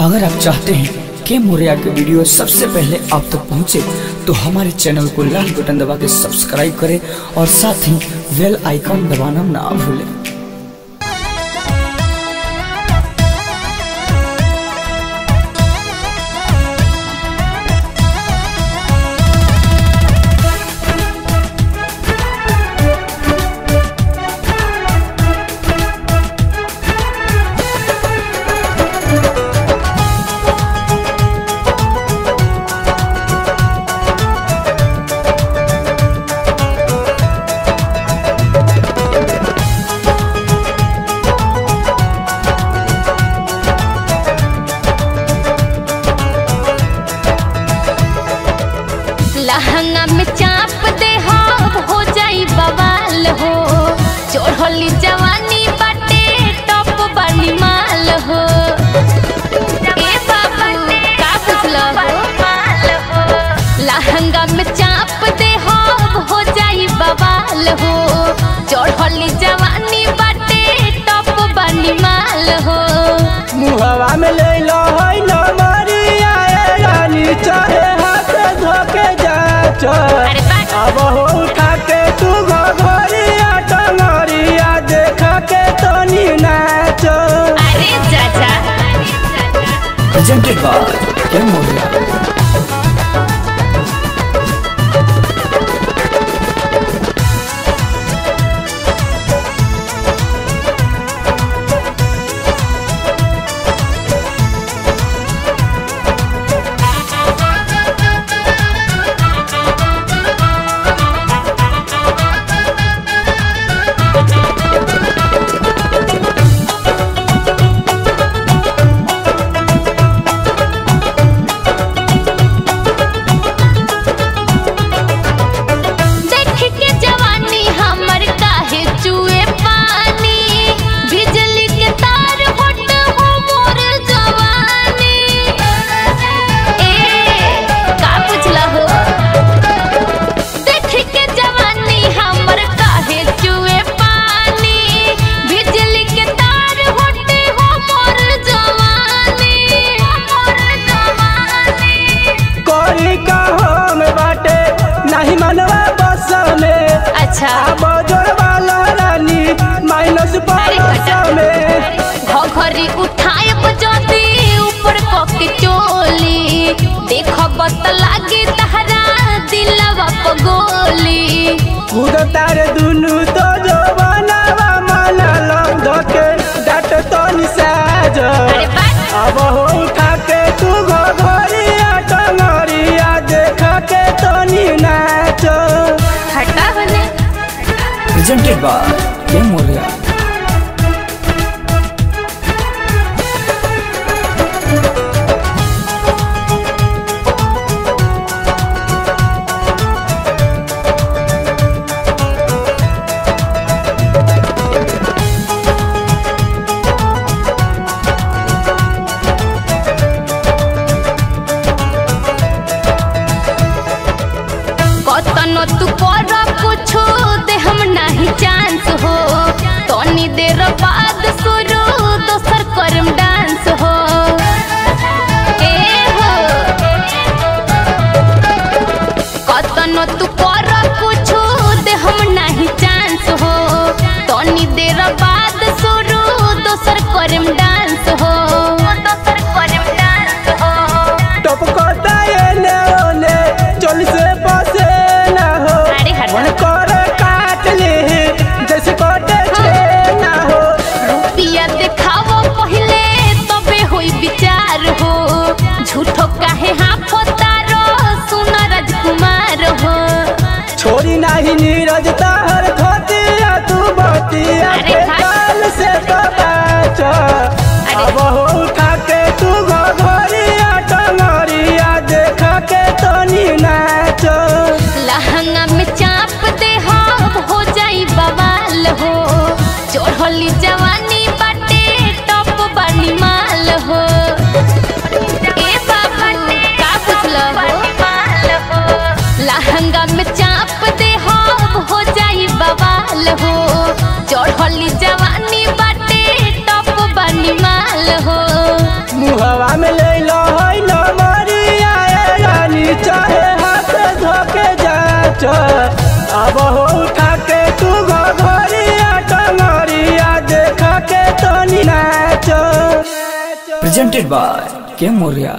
अगर आप चाहते हैं कि मोरिया के वीडियो सबसे पहले आप तक पहुंचे तो हमारे चैनल को लाल बटन दबा के सब्सक्राइब करें और साथ ही बेल आइकन दबाना ना भूलें। लहंगा में चाप दे हो जाई बवाल हो, चढ़ली जवानी बाटे टॉप वाली माल हो। ए बाबू का पुछला हो, लहंगा में चाप दे हो जाई बवाल हो, चढ़ली जवानी बाटे टॉप वाली माल हो। मुहवा में ले लो है ना मारिया रानी चाहे हाथ धोके अब हो उठा के तू घरिया टंगरिया देखा के तो नाच। अरे चाचा प्रेजेंटेड बाय मोरिया। अच्छा वाला रानी माइनस में घरी उठाए बजती ऊपर के चोली देख बत लागे तहरा दिलवा प गोली खुद तारे दुनु तो जो बनावा माना लग धके डाट तो निसाज। अब हो उठा के तू घरिया टंगरिया देखा के तो नाच। हटा होने प्रेजेंटेड बाय मोरिया। कतनो तू कर कुछो दे हम नहीं चांस हो, तनी देर बाद शुरू दोसर करम डांस हो। ए हो कतनो तू कर कुछो दे हम नहीं चांस हो, तनी देर बाद शुरू दोसर करम डांस हो। दोसर करम डांस हो टप कटा एने ओने चल से बसे ना हो, मन कर काट ले जैसे कटे छे ना हो। रुपिया देखावो पहले तबे होई विचार हो, झूठो काहे हाफतारो सुन राजकुमार हो। छोरी नहीं नीरज ताहर खतिया तू बतिया के काल से तो बाच। अब हो उठा के तू घरिया टंगरिया देखा के तो नाच। लहंगा में चाप दे हो जाई बवाल हो, चढ़ली जवानी बाटे टॉप वाली माल हो। ए बाबू का पुछला हो, लहंगा में चाप दे हो जाई बवाल हो, चढ़ली नाच अब हो उठा के तू घरिया टंगरिया देखा के तो नाच। प्रेजेंटेड बाय के मौर्या।